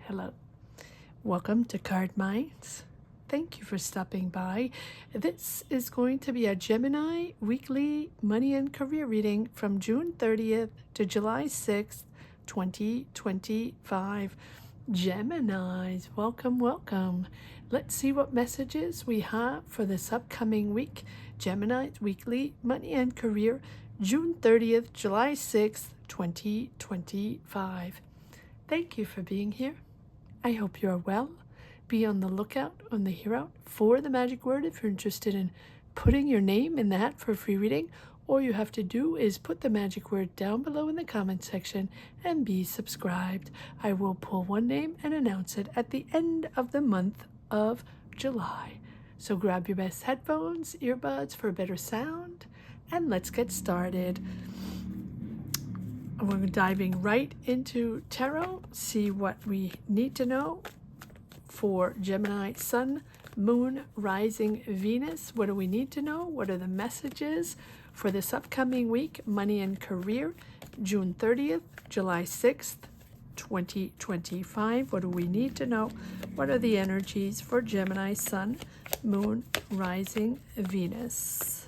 Hello. Welcome to Cardminds. Thank you for stopping by. This is going to be a Gemini weekly money and career reading from June 30th to July 6th, 2025. Geminis, welcome, welcome. Let's see what messages we have for this upcoming week. Gemini's weekly money and career, June 30th, July 6th, 2025. Thank you for being here. I hope you are well. Be on the lookout on the Hero for the magic word if you're interested in putting your name in the hat for a free reading. All you have to do is put the magic word down below in the comment section and be subscribed. I will pull one name and announce it at the end of the month of July. So grab your best headphones, earbuds for better sound, and let's get started. We're diving right into tarot, see what we need to know for Gemini Sun, Moon, Rising, Venus. What do we need to know? What are the messages for this upcoming week? Money and career, June 30th, July 6th, 2025. What do we need to know? What are the energies for Gemini Sun, Moon, Rising, Venus?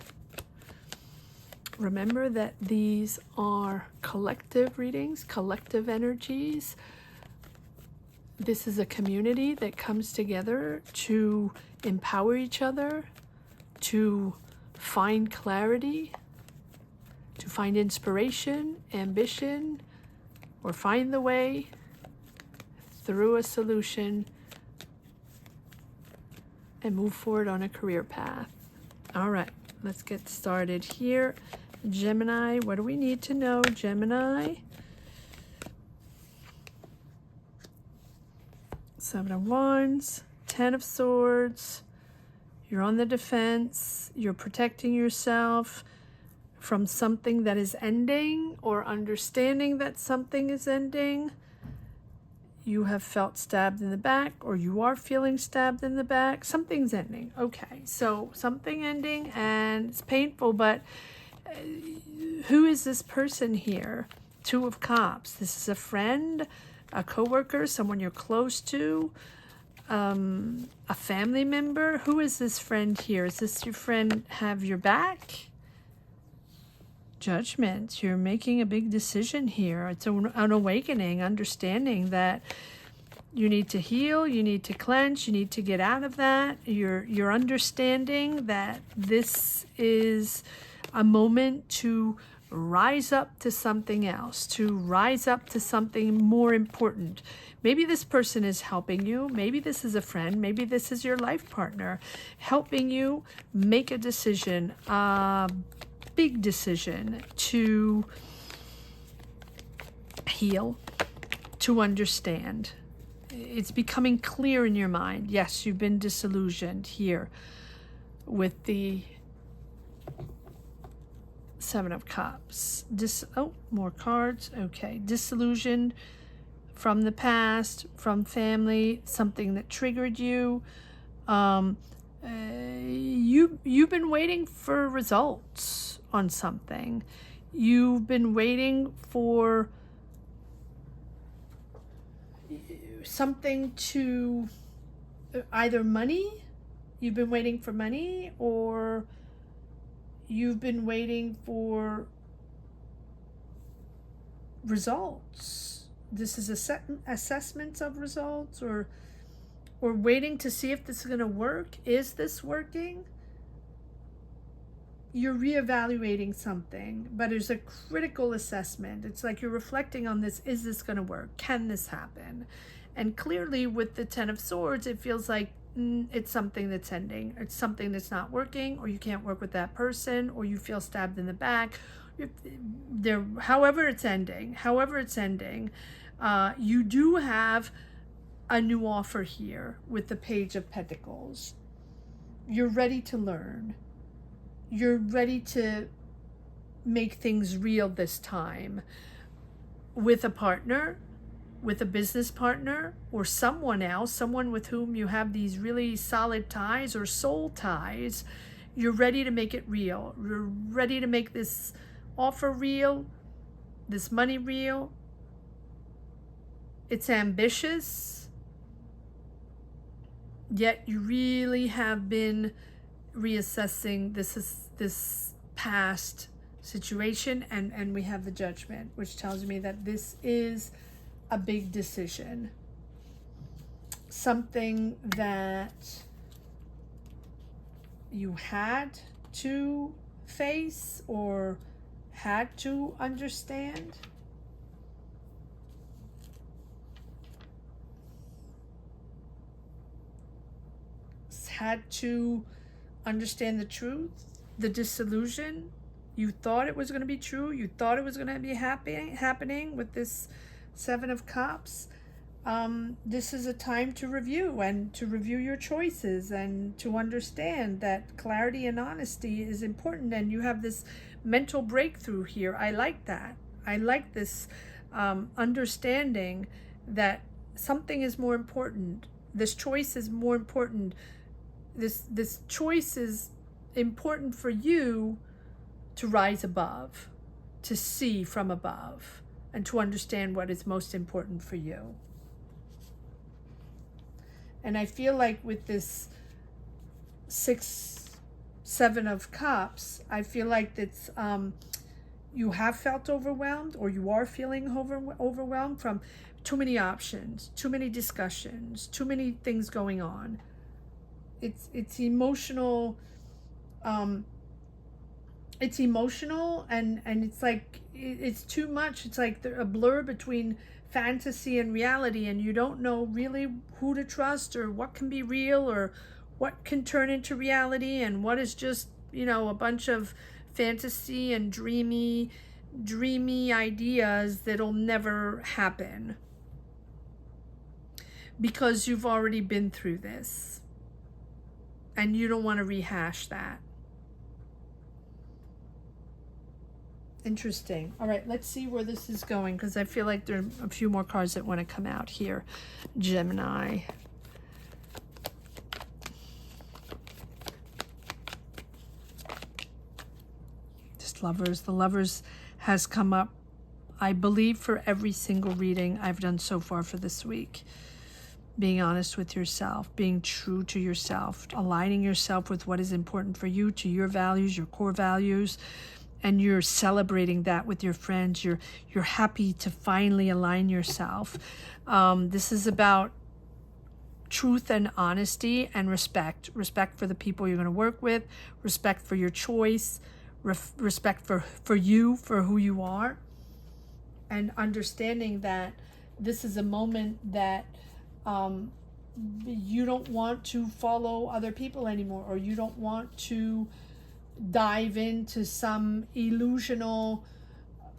Remember that these are collective readings, collective energies. This is a community that comes together to empower each other, to find clarity, to find inspiration, ambition, or find the way through a solution and move forward on a career path. All right, let's get started here. Gemini, what do we need to know, Gemini? Seven of Wands, Ten of Swords. You're on the defense. You're protecting yourself from something that is ending or understanding that something is ending. You have felt stabbed in the back, or you are feeling stabbed in the back. Something's ending. Okay, so something ending, and it's painful, but who is this person here? Two of Cups. This is a friend, a coworker, someone you're close to, a family member. Who is this friend here? Is this your friend have your back? Judgment. You're making a big decision here. It's an awakening, understanding that you need to heal, you need to cleanse, you need to get out of that. You're understanding that this is a moment to rise up to something else, to rise up to something more important. Maybe this person is helping you. Maybe this is a friend. Maybe this is your life partner helping you make a decision, a big decision to heal, to understand. It's becoming clear in your mind. Yes, you've been disillusioned here with the Seven of Cups. More cards. Okay. Disillusioned from the past, from family, something that triggered you. You've been waiting for results on something. You've been waiting for something to either money. You've been waiting for money, or you've been waiting for results. This is assessments of results, or waiting to see if this is going to work. Is this working? You're reevaluating something, but there's a critical assessment. It's like you're reflecting on this. Is this going to work? Can this happen? And clearly with the Ten of Swords, it feels like it's something that's ending. It's something that's not working, or you can't work with that person, or you feel stabbed in the back. However it's ending, you do have a new offer here with the Page of Pentacles. You're ready to learn. You're ready to make things real this time with a partner, with a business partner, or someone else, someone with whom you have these really solid ties or soul ties. You're ready to make it real. You're ready to make this offer real, this money real. It's ambitious. yet you really have been reassessing this past situation, and we have the Judgment, which tells me that this is a big decision, something that you had to face or had to understand. Had to understand the truth, the disillusion. You thought it was going to be true. You thought it was going to be happening with this Seven of Cups. This is a time to review, and to review your choices, and to understand that clarity and honesty is important, and you have this mental breakthrough here. I like that. I like this understanding that something is more important. This choice is more important. This choice is important for you to rise above, to see from above, and to understand what is most important for you. And I feel like with this 7 of Cups, I feel like that's you have felt overwhelmed, or you are feeling overwhelmed from too many options, too many discussions, too many things going on. It's emotional. It's emotional, and it's like it's too much. It's like a blur between fantasy and reality, and you don't know really who to trust, or what can be real, or what can turn into reality, and what is just, you know, a bunch of fantasy and dreamy ideas that'll never happen, because you've already been through this and you don't want to rehash that. Interesting. All right, let's see where this is going, because I feel like there are a few more cards that want to come out here. Gemini. Just Lovers. The Lovers has come up, I believe, for every single reading I've done so far for this week. Being honest with yourself, being true to yourself, aligning yourself with what is important for you, to your values, your core values, and you're celebrating that with your friends. You're happy to finally align yourself. This is about truth and honesty and respect. Respect for the people you're going to work with, respect for your choice, respect for you, for who you are, and understanding that this is a moment that you don't want to follow other people anymore, or you don't want to dive into some illusional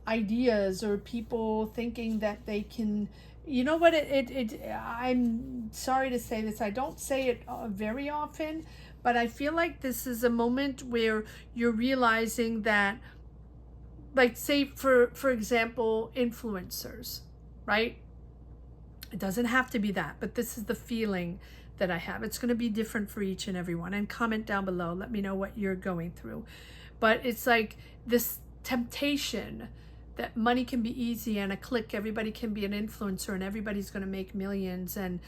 ideas, or people thinking that they can, you know what, I'm sorry to say this, I don't say it very often, but I feel like this is a moment where you're realizing that, like, say for example, influencers, right? It doesn't have to be that, but this is the feeling that I have. It's going to be different for each and every one. And comment down below. Let me know what you're going through. But it's like this temptation that money can be easy, and a click, everybody can be an influencer, and everybody's going to make millions, and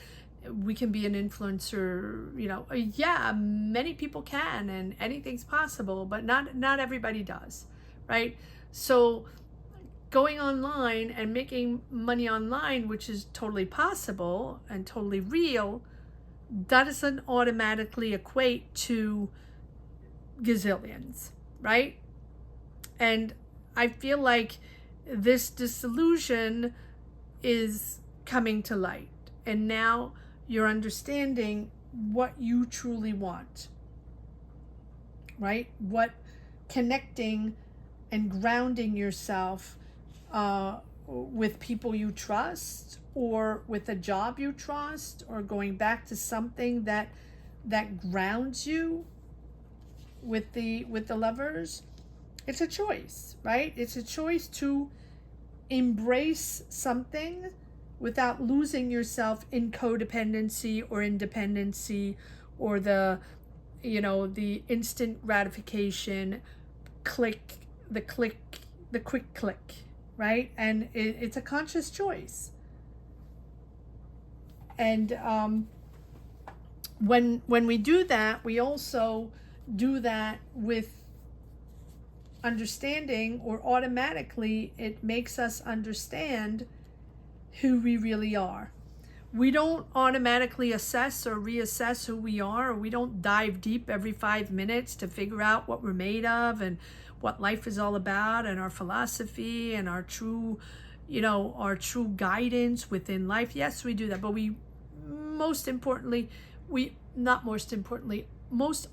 we can be an influencer, you know. Yeah, many people can, and anything's possible, but not everybody does, right? So going online and making money online, which is totally possible and totally real, doesn't automatically equate to gazillions, right? And I feel like this disillusion is coming to light, and now you're understanding what you truly want, right? What connecting and grounding yourself with people you trust, or with a job you trust, or going back to something that grounds you with the Lovers. It's a choice, right? It's a choice to embrace something without losing yourself in codependency or independency, or the instant gratification, the quick click, right? And it's a conscious choice. And when we do that, we also do that with understanding, or automatically it makes us understand who we really are. We don't automatically assess or reassess who we are, or we don't dive deep every 5 minutes to figure out what we're made of and what life is all about, and our philosophy and our true, our true guidance within life. Yes, we do that, but most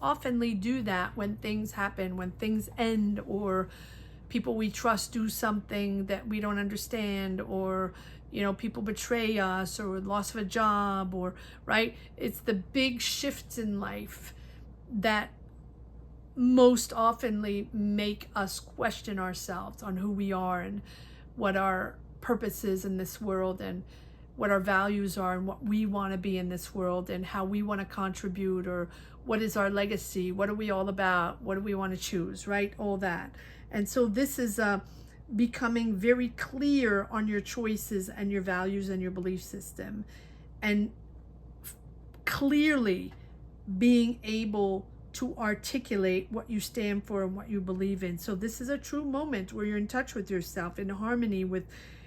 oftenly do that when things happen, when things end, or people we trust do something that we don't understand, or people betray us, or loss of a job, or right. It's the big shifts in life that most oftenly make us question ourselves on who we are and what our purpose is in this world, and what our values are, and what we want to be in this world, and how we want to contribute, or what is our legacy, what are we all about, what do we want to choose, right? All that. And so this is becoming very clear on your choices and your values and your belief system, and clearly being able to articulate what you stand for and what you believe in. So this is a true moment where you're in touch with yourself, in harmony with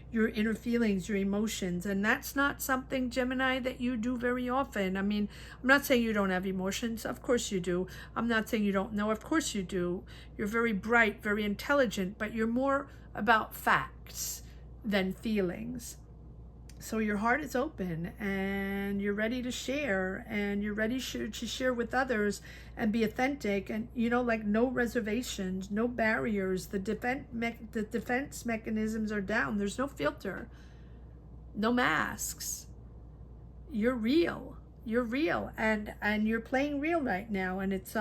your inner feelings, your emotions. And that's not something, Gemini, that you do very often. I mean, I'm not saying you don't have emotions. Of course you do. I'm not saying you don't know. Of course you do. You're very bright, very intelligent, but you're more about facts than feelings. So your heart is open, and you're ready to share, and you're ready to share with others and be authentic, and like no reservations, no barriers. The defense mechanisms are down. There's no filter, no masks. You're real. You're real, and you're playing real right now, and it's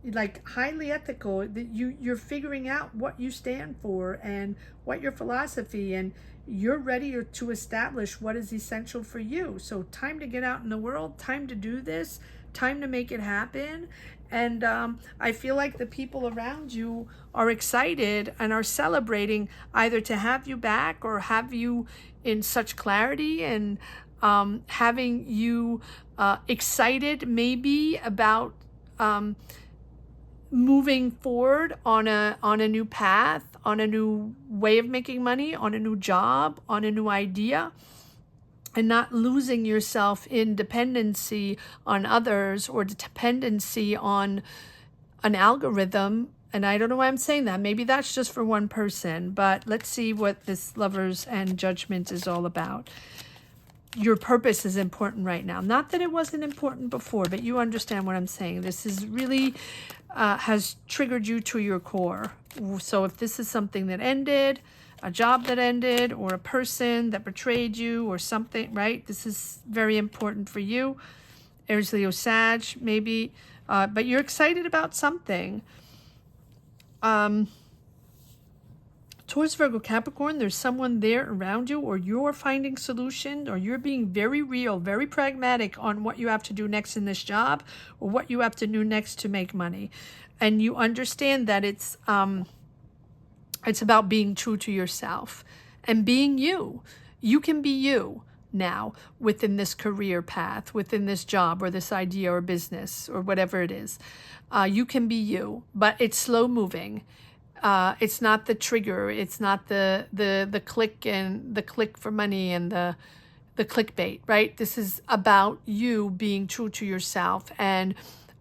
like highly ethical. That you're figuring out what you stand for and what your philosophy, and you're ready to establish what is essential for you. So time to get out in the world, time to do this, time to make it happen. And I feel like the people around you are excited and are celebrating either to have you back, or have you in such clarity, and having you excited maybe about moving forward on a new path, on a new way of making money, on a new job, on a new idea, and not losing yourself in dependency on others, or dependency on an algorithm. And I don't know why I'm saying that. Maybe that's just for one person, but let's see what this Lovers and Judgment is all about. Your purpose is important right now. Not that it wasn't important before, but you understand what I'm saying. This is really has triggered you to your core. So if this is something that ended, a job that ended, or a person that betrayed you, or something, right? This is very important for you. Aries, Leo, Sag, maybe. But you're excited about something. Taurus, Virgo, Capricorn, there's someone there around you, or you're finding solution, or you're being very real, very pragmatic on what you have to do next in this job, or what you have to do next to make money. And you understand that it's about being true to yourself and being you. You can be you now within this career path, within this job, or this idea or business, or whatever it is. You can be you, but it's slow moving. It's not the trigger. It's not the click, and the click for money, and the clickbait, right? This is about you being true to yourself and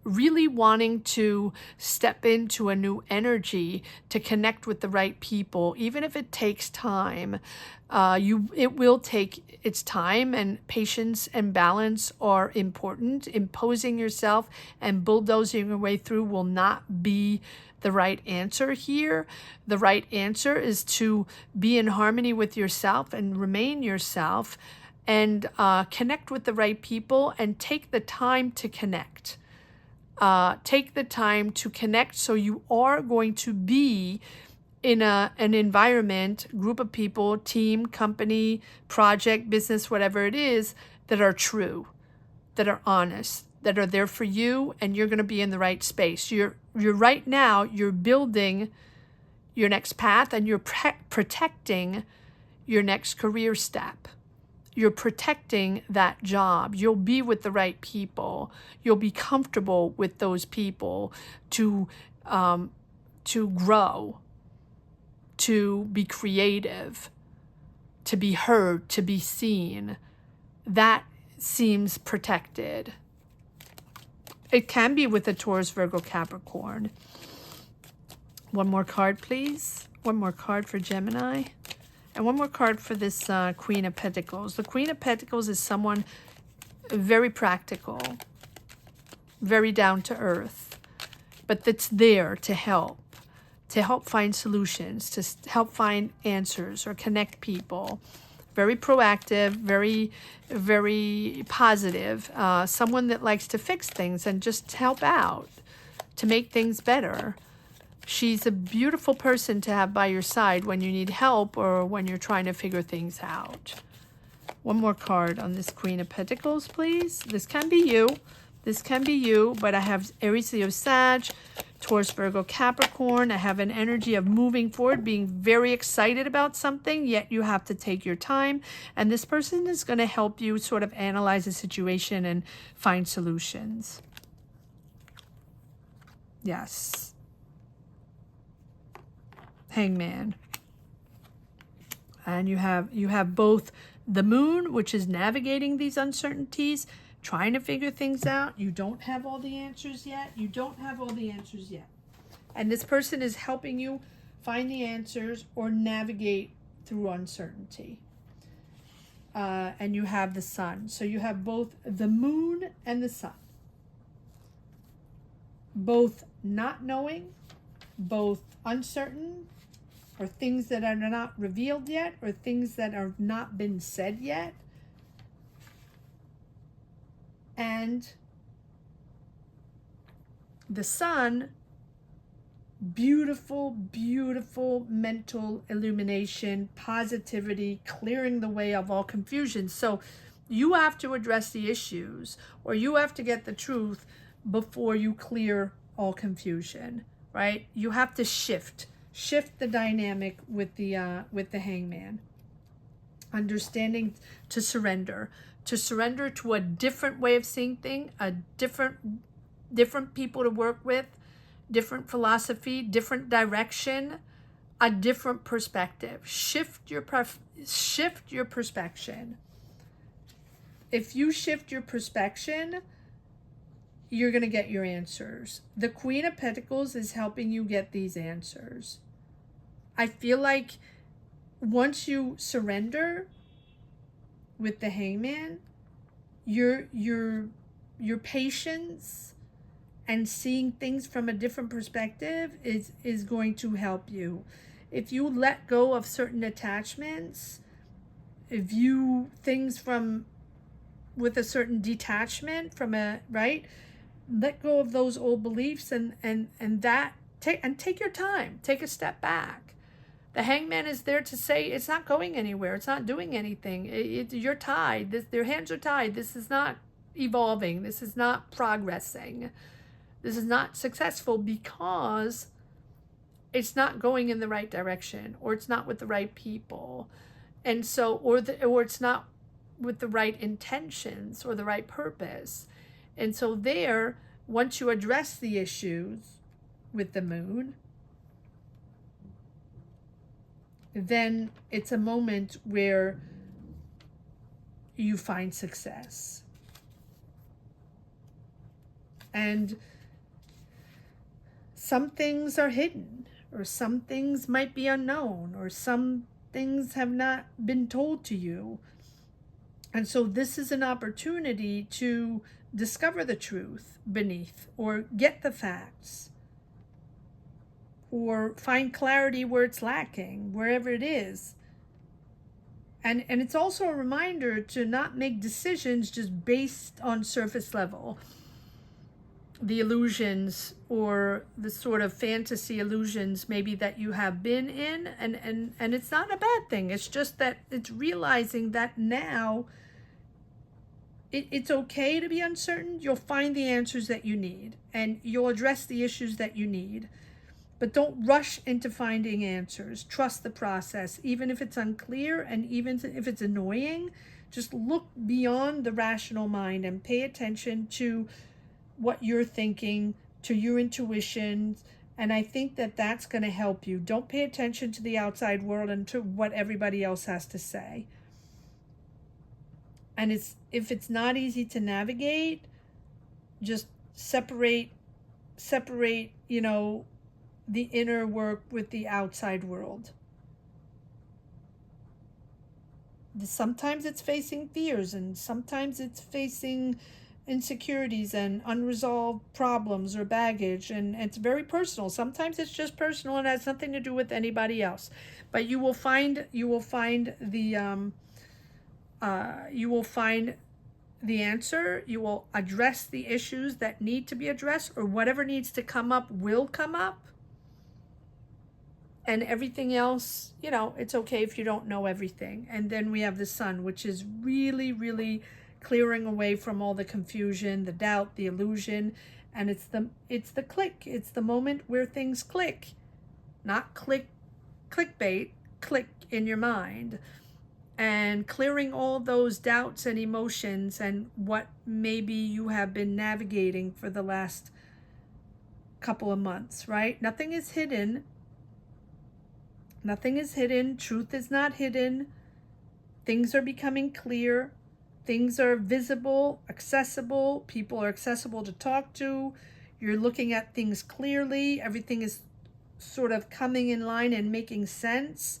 really wanting to step into a new energy to connect with the right people, even if it takes time. It will take its time, and patience and balance are important. Imposing yourself and bulldozing your way through will not be the right answer here. The right answer is to be in harmony with yourself and remain yourself, and connect with the right people, and take the time to connect. Take the time to connect, so you are going to be in an environment, group of people, team, company, project, business, whatever it is, that are true, that are honest, that are there for you, and you're going to be in the right space. You're right now, you're building your next path, and you're protecting your next career step. you're protecting that job. You'll be with the right people. You'll be comfortable with those people to grow, to be creative, to be heard, to be seen. That seems protected. It can be with a Taurus, Virgo, Capricorn. One more card, please. One more card for Gemini. And one more card for this Queen of Pentacles. The Queen of Pentacles is someone very practical, very down to earth, but that's there to help find solutions, to help find answers or connect people. Very proactive, very, very positive. Someone that likes to fix things and just help out to make things better. She's a beautiful person to have by your side when you need help or when you're trying to figure things out. One more card on this Queen of Pentacles, please. This can be you. This can be you, but I have Aries, Leo, Sag, Taurus, Virgo, Capricorn. I have an energy of moving forward, being very excited about something, yet you have to take your time. And this person is going to help you sort of analyze the situation and find solutions. Yes. Hangman. And you have both the Moon, which is navigating these uncertainties, trying to figure things out. You don't have all the answers yet. You don't have all the answers yet. And this person is helping you find the answers or navigate through uncertainty. And you have the Sun. So you have both the Moon and the Sun. Both not knowing, both uncertain, or things that are not revealed yet, or things that have not been said yet. And the Sun, beautiful, beautiful mental illumination, positivity, clearing the way of all confusion. So you have to address the issues, or you have to get the truth before you clear all confusion, right? You have to shift the dynamic with the Hangman. Understanding to surrender to a different way of seeing things, a different people to work with, different philosophy, different direction, a different perspective. Shift your perspective. If you shift your perspective, you're going to get your answers. The Queen of Pentacles is helping you get these answers. I feel like once you surrender with the Hangman, your patience and seeing things from a different perspective is going to help you. If you let go of certain attachments, view things from with a certain detachment from a right, let go of those old beliefs and take your time, take a step back. The Hangman is there to say it's not going anywhere. It's not doing anything. You're tied. Their hands are tied. This is not evolving. This is not progressing. This is not successful because it's not going in the right direction, or it's not with the right people. And so, or it's not with the right intentions or the right purpose. And so there, once you address the issues with the Moon, then it's a moment where you find success. And some things are hidden, or some things might be unknown, or some things have not been told to you. And so this is an opportunity to discover the truth beneath, or get the facts, or find clarity where it's lacking, wherever it is. And it's also a reminder to not make decisions just based on surface level. The illusions or the sort of fantasy illusions maybe that you have been in, and it's not a bad thing. It's just that it's realizing that now it's okay to be uncertain. You'll find the answers that you need, and you'll address the issues that you need. But don't rush into finding answers. Trust the process, even if it's unclear and even if it's annoying. Just look beyond the rational mind and pay attention to what you're thinking, to your intuition. And I think that that's going to help you. Don't pay attention to the outside world and to what everybody else has to say. And if it's not easy to navigate, just separate, you know, the inner work with the outside world. Sometimes it's facing fears, and sometimes it's facing insecurities and unresolved problems or baggage, and it's very personal. Sometimes it's just personal and has nothing to do with anybody else. But you will find the answer. You will address the issues that need to be addressed, or whatever needs to come up will come up. And everything else, you know, it's okay if you don't know everything. And then we have the sun, which is really, really clearing away from all the confusion, the doubt, the illusion. And it's the click. It's the moment where things click. Not clickbait, click in your mind. And clearing all those doubts and emotions and what maybe you have been navigating for the last couple of months, right? Nothing is hidden. Nothing is hidden. Truth is not hidden. Things are becoming clear. Things are visible, accessible. People are accessible to talk to. You're looking at things clearly. Everything is sort of coming in line and making sense.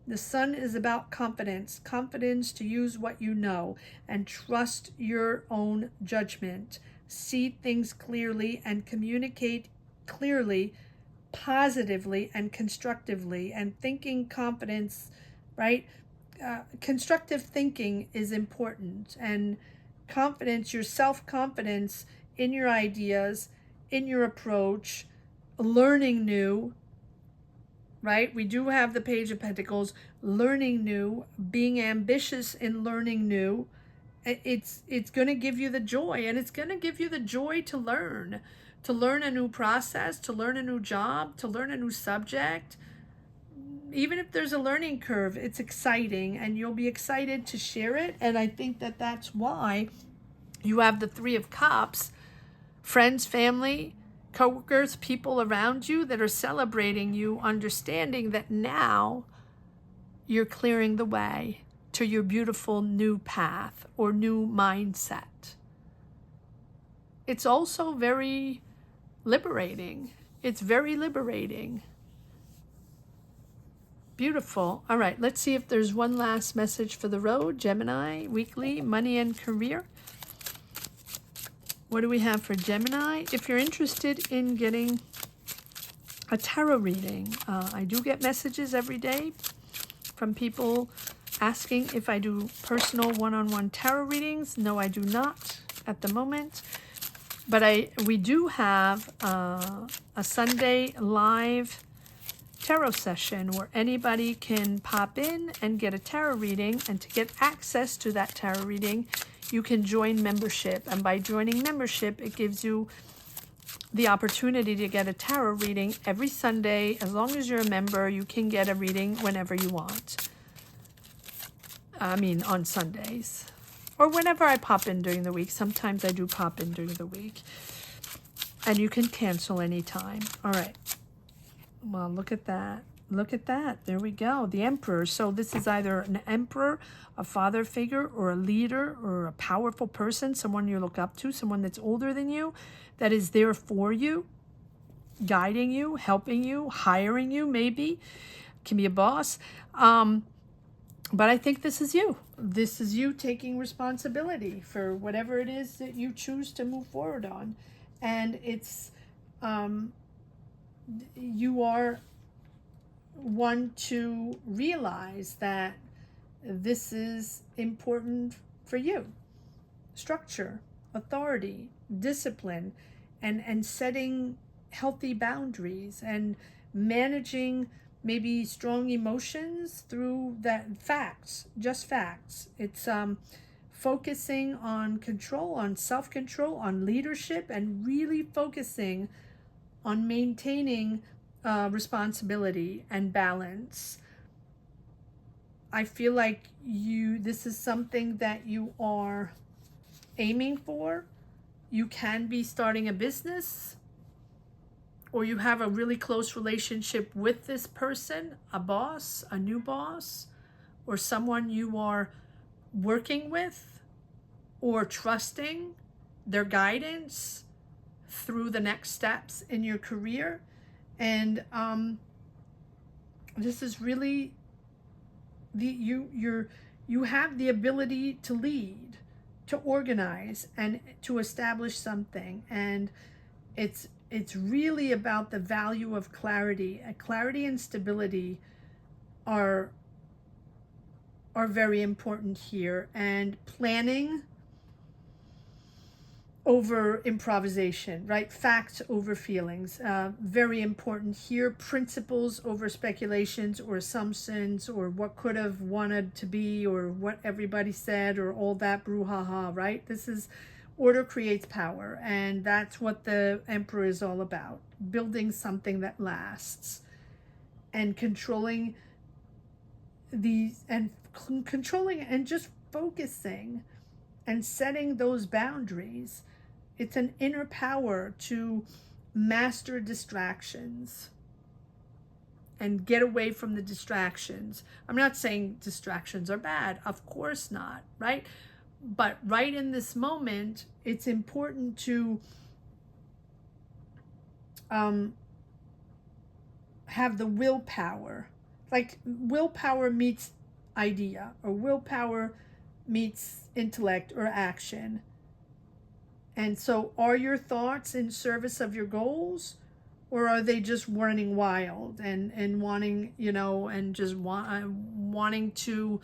The sun is about confidence. Confidence to use what you know and trust your own judgment. See things clearly and communicate clearly, positively and constructively, and thinking confidence, right? Constructive thinking is important, and confidence, your self-confidence in your ideas, in your approach, learning new, right? We do have the Page of Pentacles, learning new, being ambitious in learning new. It's going to give you the joy, and it's going to give you the joy to learn a new process, to learn a new job, to learn a new subject. Even if there's a learning curve, it's exciting, and you'll be excited to share it. And I think that that's why you have the Three of Cups, friends, family, coworkers, people around you that are celebrating you, understanding that now you're clearing the way to your beautiful new path or new mindset. It's also very liberating. It's very liberating. Beautiful. All right, let's see if there's one last message for the road. Gemini, weekly, money and career. What do we have for Gemini? If you're interested in getting a tarot reading, I do get messages every day from people asking if I do personal one-on-one tarot readings. No, I do not at the moment. But we do have a Sunday live tarot session where anybody can pop in and get a tarot reading. And to get access to that tarot reading, you can join membership. And by joining membership, it gives you the opportunity to get a tarot reading every Sunday. As long as you're a member, you can get a reading whenever you want. I mean, on Sundays. Or whenever I pop in during the week. Sometimes I do pop in during the week. And you can cancel anytime. All right. Well, look at that. Look at that. There we go. The Emperor. So this is either an emperor, a father figure, or a leader, or a powerful person, someone you look up to, someone that's older than you, that is there for you, guiding you, helping you, hiring you, maybe. Can be a boss. But I think this is you. This is you taking responsibility for whatever it is that you choose to move forward on. And it's, you are one to realize that this is important for you. Structure, authority, discipline, and setting healthy boundaries and managing maybe strong emotions through that facts, just facts. It's focusing on control, on self-control, on leadership, and really focusing on maintaining responsibility and balance. I feel like this is something that you are aiming for. You can be starting a business, or you have a really close relationship with this person, a boss, a new boss, or someone you are working with or trusting their guidance through the next steps in your career. And this is really you have the ability to lead, to organize, and to establish something. And it's really about the value of clarity. Clarity and stability are very important here, and planning over improvisation, right? Facts over feelings, very important here. Principles over speculations or assumptions, or what could have wanted to be, or what everybody said, or all that brouhaha, right? This is order creates power, and that's what the Emperor is all about. Building something that lasts, and controlling these, and controlling and just focusing and setting those boundaries. It's an inner power to master distractions and get away from the distractions. I'm not saying distractions are bad, of course not, right? But right in this moment, it's important to have the willpower. Like, willpower meets idea, or willpower meets intellect or action. And so, are your thoughts in service of your goals, or are they just running wild and wanting, and just wanting to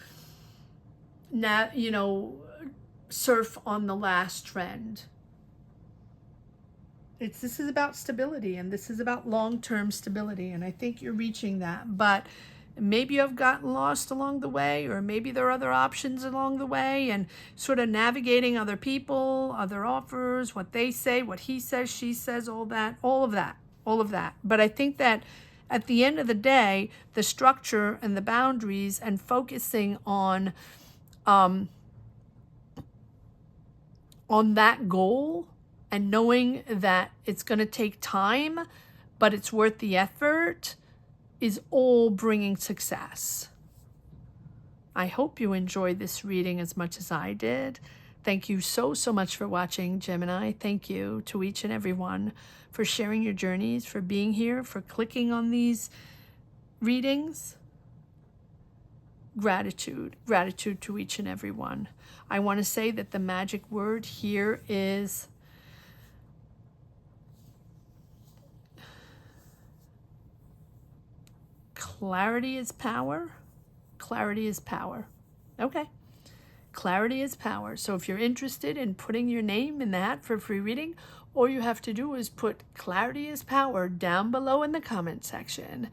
surf on the last trend? This is about stability, and this is about long-term stability, and I think you're reaching that. But maybe you've gotten lost along the way, or maybe there are other options along the way, and sort of navigating other people, other offers, what they say, what he says, she says, all of that. But I think that at the end of the day, the structure and the boundaries and focusing on that goal, and knowing that it's going to take time, but it's worth the effort, is all bringing success. I hope you enjoyed this reading as much as I did. Thank you so much for watching, Gemini. Thank you to each and every one for sharing your journeys, for being here, for clicking on these readings. Gratitude to each and every one. I want to say that the magic word here is clarity is power. Clarity is power. Okay. Clarity is power. So if you're interested in putting your name in the hat for a free reading, all you have to do is put clarity is power down below in the comment section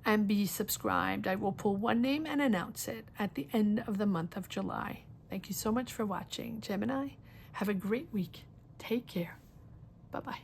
and be subscribed. I will pull one name and announce it at the end of the month of July. Thank you so much for watching, Gemini. Have a great week. Take care. Bye-bye.